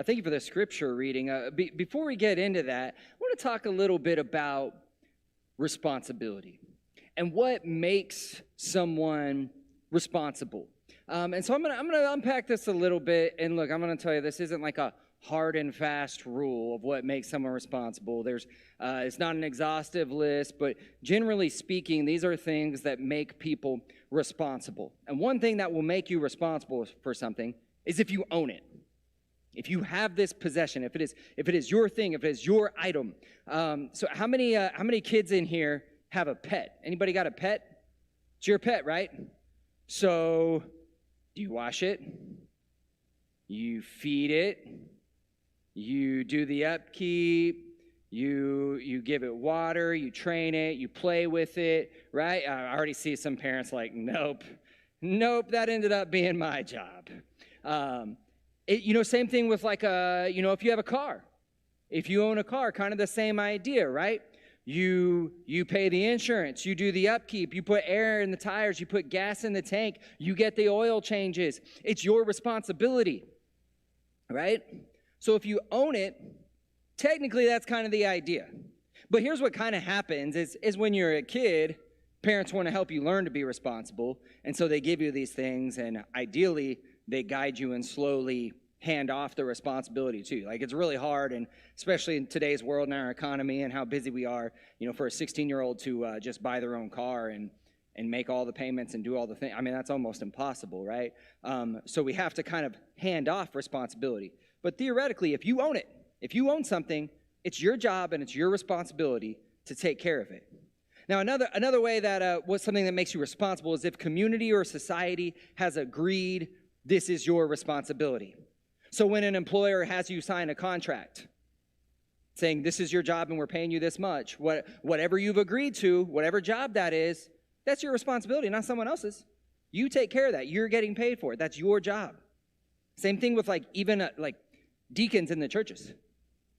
Thank you for the scripture reading. Before we get into that, I want to talk a little bit about responsibility and what makes someone responsible. And so I'm gonna unpack this a little bit. And look, I'm gonna tell you, this isn't like a hard and fast rule of what makes someone responsible. It's not an exhaustive list, but generally speaking, these are things that make people responsible. And one thing that will make you responsible for something is if you own it. If you have this possession, if it is your thing, if it is your item. So how many kids in here have a pet? Anybody got a pet? It's your pet, right? So do you wash it? You feed it? You do the upkeep? You give it water? You train it? You play with it, right? I already see some parents like, nope, that ended up being my job. Same thing with like if you have a car. If you own a car, kind of the same idea, right? You pay the insurance, you do the upkeep, you put air in the tires, you put gas in the tank, you get the oil changes. It's your responsibility, right? So if you own it, technically that's kind of the idea. But here's what kind of happens is when you're a kid, parents want to help you learn to be responsible, and so they give you these things, and ideally they guide you and slowly hand off the responsibility to you. Like, it's really hard, and especially in today's world and our economy and how busy we are, for a 16-year-old to just buy their own car and make all the payments and do all the things. I mean, that's almost impossible, right? So we have to kind of hand off responsibility. But theoretically, if you own it, if you own something, it's your job and it's your responsibility to take care of it. Now, another way that what's something that makes you responsible is if community or society has agreed this is your responsibility. So when an employer has you sign a contract saying this is your job and we're paying you this much, whatever you've agreed to, whatever job that is, that's your responsibility, not someone else's. You take care of that. You're getting paid for it. That's your job. Same thing with even deacons in the churches.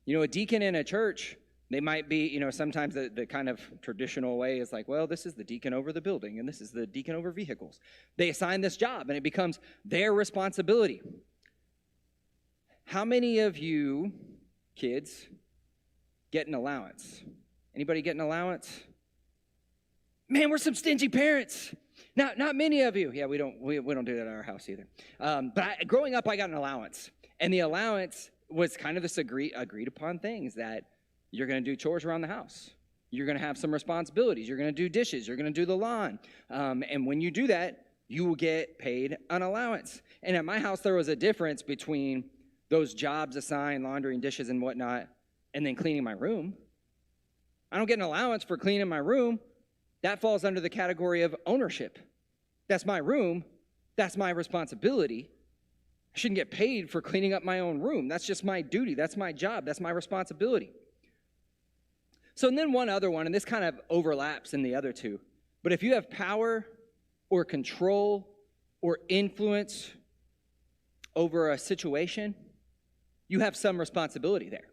A deacon in a church, they might be, sometimes the kind of traditional way is like, well, this is the deacon over the building and this is the deacon over vehicles. They assign this job and it becomes their responsibility. How many of you kids get an allowance? Anybody get an allowance? Man, we're some stingy parents. Not many of you. Yeah, we don't do that at our house either. But growing up, I got an allowance. And the allowance was kind of this agreed upon things that you're going to do chores around the house. You're going to have some responsibilities. You're going to do dishes. You're going to do the lawn. And when you do that, you will get paid an allowance. And at my house, there was a difference between those jobs assigned, laundry and dishes and whatnot, and then cleaning my room. I don't get an allowance for cleaning my room. That falls under the category of ownership. That's my room. That's my responsibility. I shouldn't get paid for cleaning up my own room. That's just my duty. That's my job. That's my responsibility. So and then one other one, and this kind of overlaps in the other two. But if you have power or control or influence over a situation, you have some responsibility there.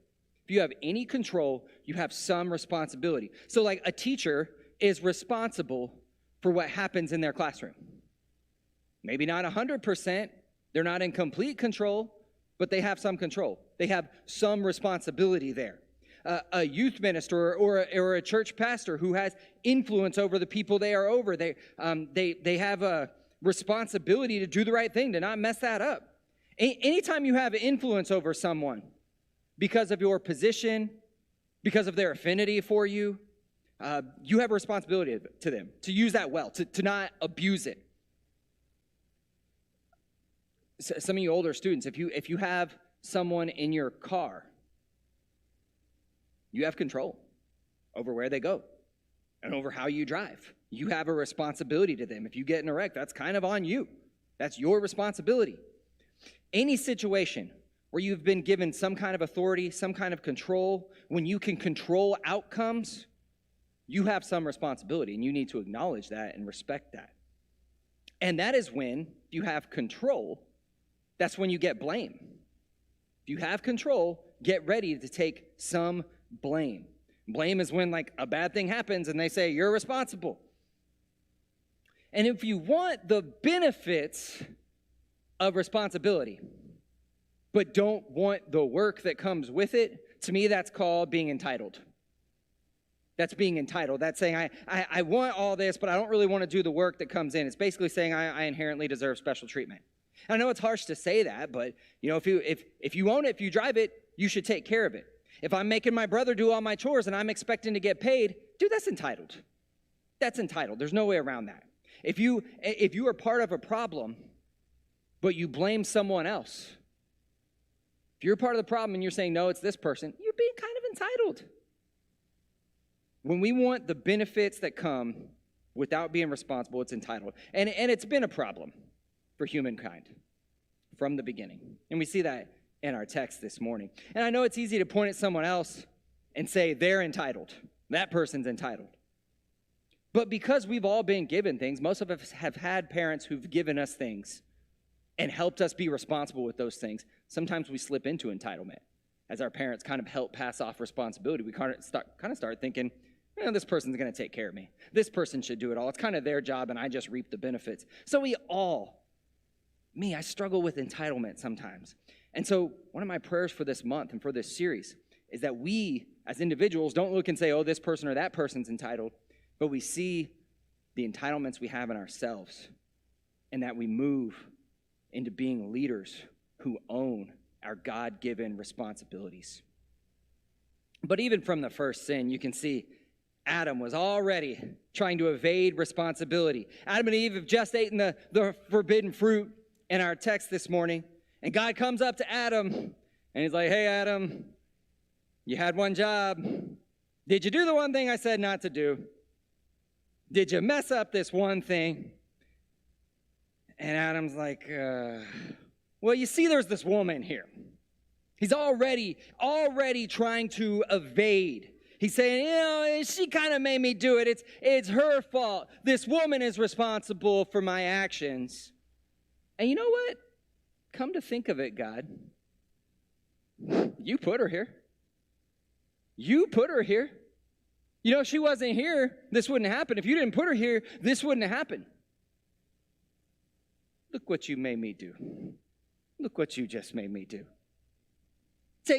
If you have any control, you have some responsibility. So like a teacher is responsible for what happens in their classroom. Maybe not 100%. They're not in complete control, but they have some control. They have some responsibility there. A youth minister or a church pastor who has influence over the people they are over, they have a responsibility to do the right thing, to not mess that up. Anytime you have influence over someone because of your position, because of their affinity for you, you have a responsibility to them, to use that well, to not abuse it. Some of you older students, if you have someone in your car, you have control over where they go and over how you drive. You have a responsibility to them. If you get in a wreck, that's kind of on you. That's your responsibility. Any situation where you've been given some kind of authority, some kind of control, when you can control outcomes, you have some responsibility, and you need to acknowledge that and respect that. And that is when you have control, that's when you get blame. If you have control, get ready to take some blame. Blame is when a bad thing happens and they say, you're responsible. And if you want the benefits of responsibility, but don't want the work that comes with it, to me, that's called being entitled. That's being entitled. That's saying, I want all this, but I don't really want to do the work that comes in. It's basically saying I inherently deserve special treatment. I know it's harsh to say that, but if you own it, if you drive it, you should take care of it. If I'm making my brother do all my chores and I'm expecting to get paid, dude, that's entitled. That's entitled. There's no way around that. If you are part of a problem, but you blame someone else, if you're part of the problem and you're saying, no, it's this person, you're being kind of entitled. When we want the benefits that come without being responsible, it's entitled. And it's been a problem for humankind from the beginning. And we see that in our text this morning. And I know it's easy to point at someone else and say they're entitled. That person's entitled. But because we've all been given things, most of us have had parents who've given us things and helped us be responsible with those things. Sometimes we slip into entitlement. As our parents kind of help pass off responsibility, we kind of start thinking, this person's going to take care of me. This person should do it all. It's kind of their job, and I just reap the benefits. So I struggle with entitlement sometimes. And so one of my prayers for this month and for this series is that we, as individuals, don't look and say, oh, this person or that person's entitled, but we see the entitlements we have in ourselves and that we move into being leaders who own our God-given responsibilities. But even from the first sin, you can see Adam was already trying to evade responsibility. Adam and Eve have just eaten the forbidden fruit in our text this morning. And God comes up to Adam and he's like, hey, Adam, you had one job. Did you do the one thing I said not to do? Did you mess up this one thing? And Adam's like, well, you see, there's this woman here. He's already trying to evade. He's saying, she kind of made me do it. It's her fault. This woman is responsible for my actions. And you know what? Come to think of it, God, you put her here. You put her here. If she wasn't here, this wouldn't happen. If you didn't put her here, this wouldn't happen. Look what you made me do. Look what you just made me do.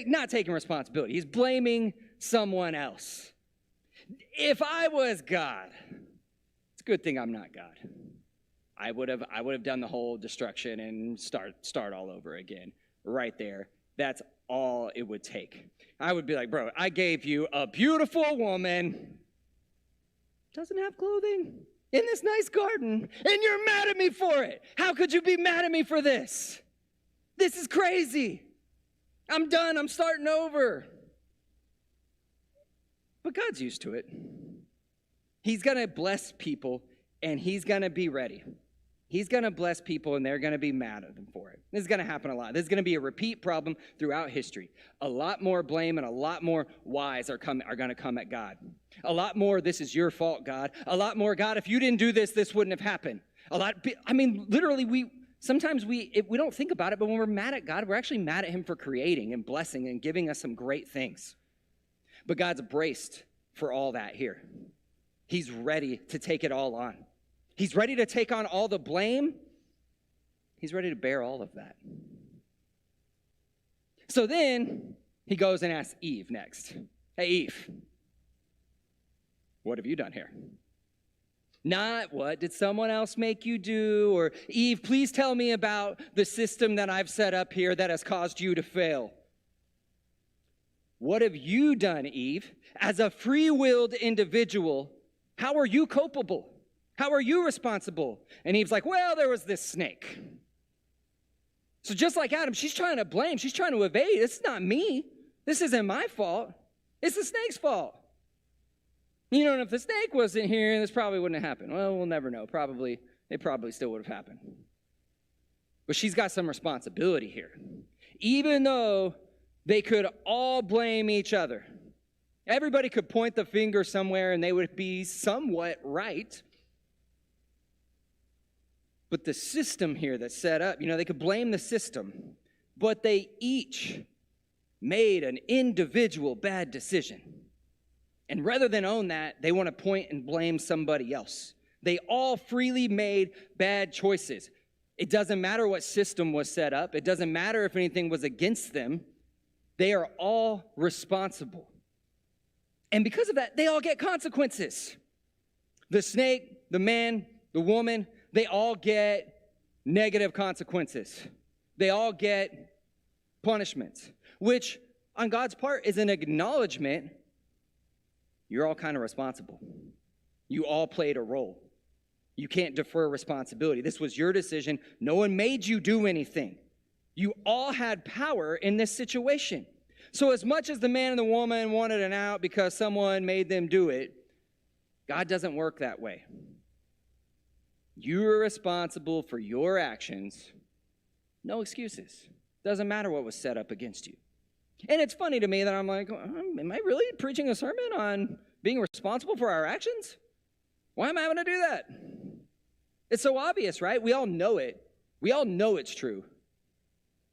Not taking responsibility. He's blaming someone else. If I was God, it's a good thing I'm not God. I would have done the whole destruction and start all over again right there. That's all it would take. I would be like, bro, I gave you a beautiful woman, doesn't have clothing, in this nice garden, and you're mad at me for it. How could you be mad at me for this? This is crazy. I'm done. I'm starting over. But God's used to it. He's going to bless people, and he's going to be ready. He's going to bless people, and they're going to be mad at him for it. This is going to happen a lot. This is going to be a repeat problem throughout history. A lot more blame and a lot more whys are going to come at God. A lot more, this is your fault, God. A lot more, God, if you didn't do this, this wouldn't have happened. Literally, sometimes we don't think about it, but when we're mad at God, we're actually mad at him for creating and blessing and giving us some great things. But God's braced for all that here. He's ready to take it all on. He's ready to take on all the blame. He's ready to bear all of that. So then he goes and asks Eve next. Hey, Eve, what have you done here? Not what did someone else make you do, or Eve, please tell me about the system that I've set up here that has caused you to fail. What have you done, Eve? As a free-willed individual, how are you culpable? How are you responsible? And Eve's like, well, there was this snake. So just like Adam, she's trying to blame. She's trying to evade. It's not me. This isn't my fault. It's the snake's fault. And if the snake wasn't here, this probably wouldn't have happened. Well, we'll never know. It probably still would have happened. But she's got some responsibility here. Even though they could all blame each other. Everybody could point the finger somewhere and they would be somewhat right. But the system here that's set up, they could blame the system, but they each made an individual bad decision. And rather than own that, they want to point and blame somebody else. They all freely made bad choices. It doesn't matter what system was set up. It doesn't matter if anything was against them. They are all responsible. And because of that, they all get consequences. The snake, the man, the woman, they all get negative consequences. They all get punishments, which on God's part is an acknowledgement you're all kind of responsible. You all played a role. You can't defer responsibility. This was your decision. No one made you do anything. You all had power in this situation. So as much as the man and the woman wanted an out because someone made them do it, God doesn't work that way. You're responsible for your actions. No excuses. Doesn't matter what was set up against you. And it's funny to me that I'm like, am I really preaching a sermon on being responsible for our actions? Why am I having to do that? It's so obvious, right? We all know it. We all know it's true.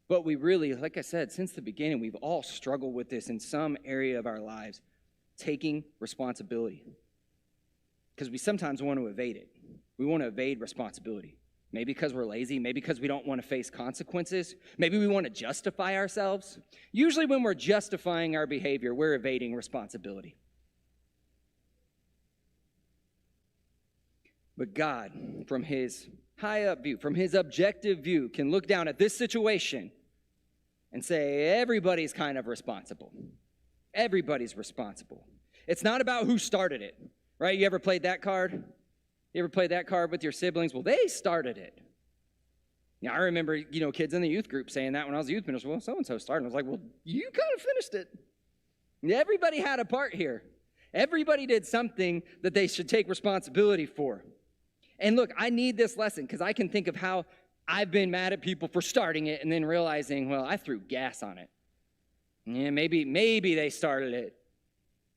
But we really, like I said, since the beginning, we've all struggled with this in some area of our lives, taking responsibility. Because we sometimes want to evade it. We want to evade responsibility. Maybe because we're lazy, maybe because we don't want to face consequences. Maybe we want to justify ourselves. Usually when we're justifying our behavior, we're evading responsibility. But God, from his high up view, from his objective view, can look down at this situation and say, everybody's kind of responsible. Everybody's responsible. It's not about who started it, right? You ever played that card? You ever played that card with your siblings? Well, they started it. Now, I remember, kids in the youth group saying that when I was a youth minister. Well, so-and-so started. I was like, well, you kind of finished it. Everybody had a part here. Everybody did something that they should take responsibility for. And look, I need this lesson because I can think of how I've been mad at people for starting it and then realizing, well, I threw gas on it. Yeah, maybe they started it.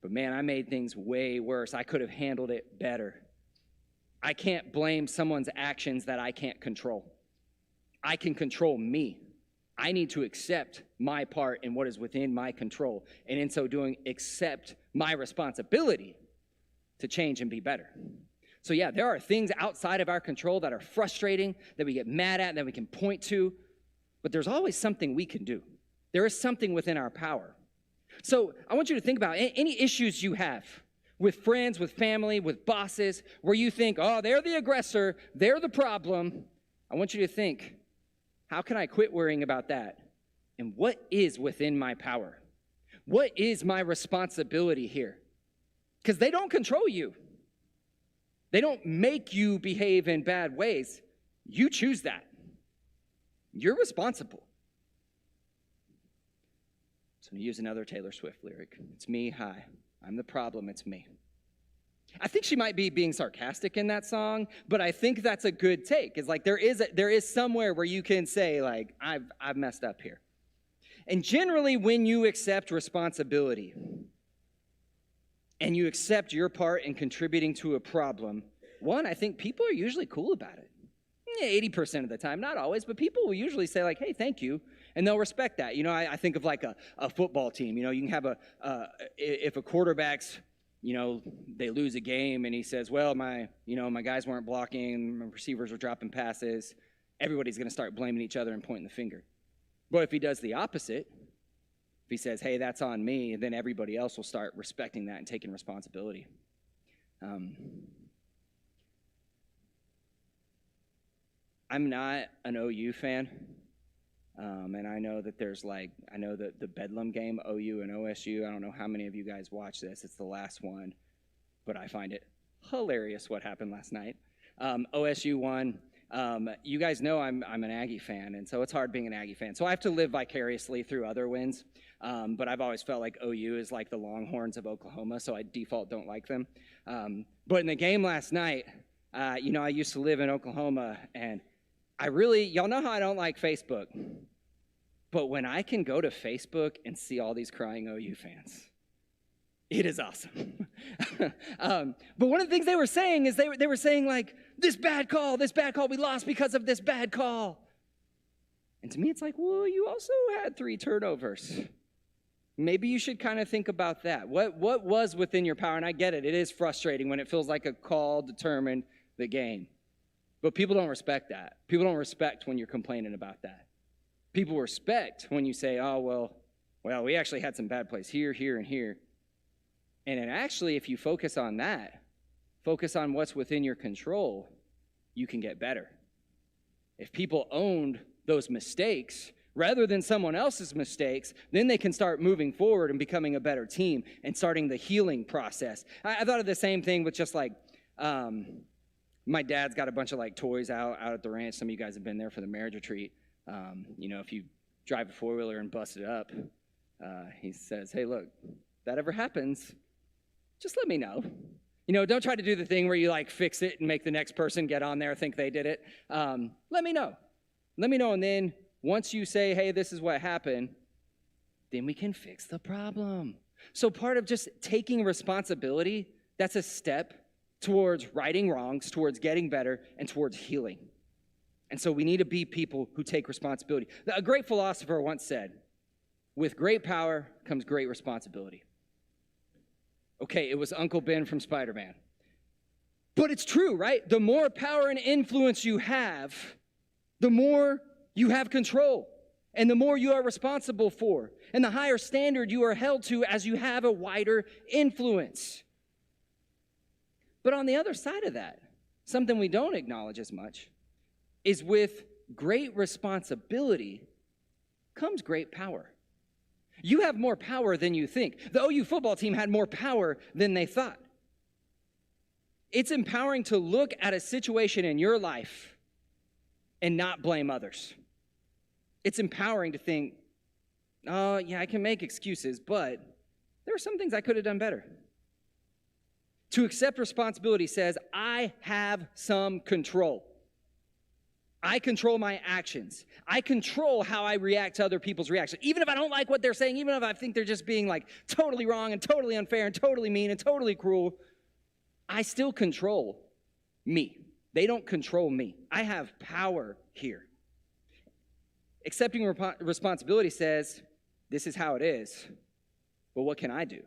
But man, I made things way worse. I could have handled it better. I can't blame someone's actions that I can't control. I can control me. I need to accept my part in what is within my control. And in so doing, accept my responsibility to change and be better. So yeah, there are things outside of our control that are frustrating, that we get mad at, that we can point to. But there's always something we can do. There is something within our power. So I want you to think about any issues you have with friends, with family, with bosses, where you think, oh, they're the aggressor, they're the problem. I want you to think, how can I quit worrying about that? And what is within my power? What is my responsibility here? Because they don't control you. They don't make you behave in bad ways. You choose that. You're responsible. So I'm going to use another Taylor Swift lyric. It's me, hi. I'm the problem, it's me. I think she might be being sarcastic in that song, but I think that's a good take. It's like there is somewhere where you can say, like, I've messed up here. And generally, when you accept responsibility and you accept your part in contributing to a problem, one, I think people are usually cool about it. 80% of the time, not always, but people will usually say, like, hey, thank you. And they'll respect that. I think of like a football team. You can have if a quarterback's, they lose a game and he says, well, my guys weren't blocking, my receivers were dropping passes. Everybody's going to start blaming each other and pointing the finger. But if he does the opposite, if he says, hey, that's on me, then everybody else will start respecting that and taking responsibility. I'm not an OU fan. And I know that there's the Bedlam game, OU and OSU. I don't know how many of you guys watch this. It's the last one. But I find it hilarious what happened last night. OSU won. You guys know I'm an Aggie fan, and so it's hard being an Aggie fan. So I have to live vicariously through other wins. But I've always felt like OU is like the Longhorns of Oklahoma, so I default don't like them. But in the game last night, I used to live in Oklahoma, and y'all know how I don't like Facebook. But when I can go to Facebook and see all these crying OU fans, it is awesome. But one of the things they were saying is they were saying, like, this bad call, we lost because of this bad call. And to me, it's like, well, you also had 3 turnovers. Maybe you should kind of think about that. What was within your power? And I get it. It is frustrating when it feels like a call determined the game. But people don't respect that. People don't respect when you're complaining about that. People respect when you say, oh, well, we actually had some bad plays here, here, and here. And then actually, if you focus on that, focus on what's within your control, you can get better. If people owned those mistakes rather than someone else's mistakes, then they can start moving forward and becoming a better team and starting the healing process. I thought of the same thing with just like, my dad's got a bunch of like toys out at the ranch. Some of you guys have been there for the marriage retreat. If you drive a four-wheeler and bust it up, he says, hey, look, if that ever happens, just let me know. Don't try to do the thing where you like fix it and make the next person get on there think they did it. Let me know. Let me know. And then once you say, hey, this is what happened, then we can fix the problem. So part of just taking responsibility, that's a step towards righting wrongs, towards getting better, and towards healing. And so we need to be people who take responsibility. A great philosopher once said, with great power comes great responsibility. Okay, it was Uncle Ben from Spider-Man. But it's true, right? The more power and influence you have, the more you have control, and the more you are responsible for, and the higher standard you are held to as you have a wider influence. But on the other side of that, something we don't acknowledge as much is with great responsibility comes great power. You have more power than you think. The OU football team had more power than they thought. It's empowering to look at a situation in your life and not blame others. It's empowering to think, oh, yeah, I can make excuses, but there are some things I could have done better. To accept responsibility says, I have some control. I control my actions. I control how I react to other people's reactions. Even if I don't like what they're saying, even if I think they're just being like totally wrong and totally unfair and totally mean and totally cruel, I still control me. They don't control me. I have power here. Accepting responsibility says, this is how it is, but what can I do?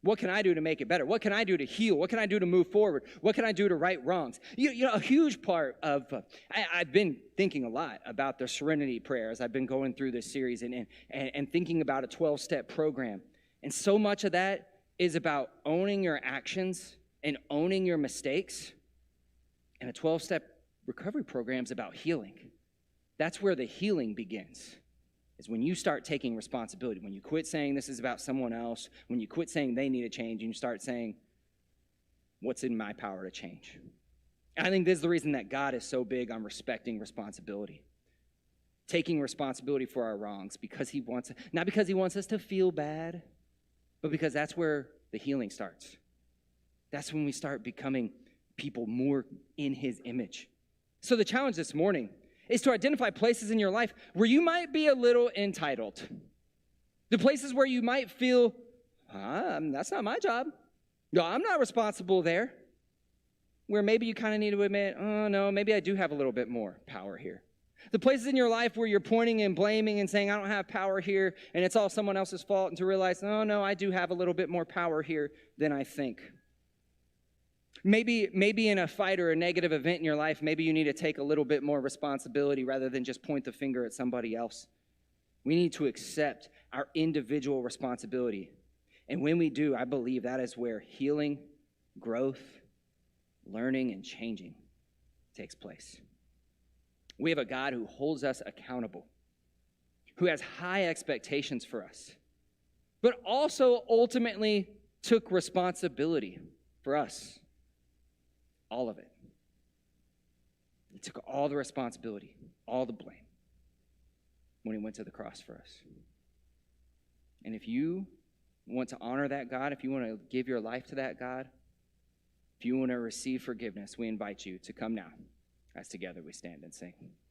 What can I do to make it better? What can I do to heal? What can I do to move forward? What can I do to right wrongs? A huge part of, I've been thinking a lot about the serenity prayer as I've been going through this series and thinking about a 12-step program. And so much of that is about owning your actions and owning your mistakes. And a 12-step recovery program is about healing. That's where the healing begins. Is when you start taking responsibility, when you quit saying this is about someone else, when you quit saying they need to change, and you start saying, what's in my power to change? And I think this is the reason that God is so big on respecting responsibility. Taking responsibility for our wrongs, not because he wants us to feel bad, but because that's where the healing starts. That's when we start becoming people more in his image. So the challenge this morning is to identify places in your life where you might be a little entitled. The places where you might feel, that's not my job. No, I'm not responsible there. Where maybe you kind of need to admit, oh no, maybe I do have a little bit more power here. The places in your life where you're pointing and blaming and saying, I don't have power here, and it's all someone else's fault, and to realize, oh no, I do have a little bit more power here than I think. Maybe in a fight or a negative event in your life, maybe you need to take a little bit more responsibility rather than just point the finger at somebody else. We need to accept our individual responsibility. And when we do, I believe that is where healing, growth, learning, and changing takes place. We have a God who holds us accountable, who has high expectations for us, but also ultimately took responsibility for us. All of it. He took all the responsibility, all the blame when he went to the cross for us. And if you want to honor that God, if you want to give your life to that God, if you want to receive forgiveness, we invite you to come now as together we stand and sing.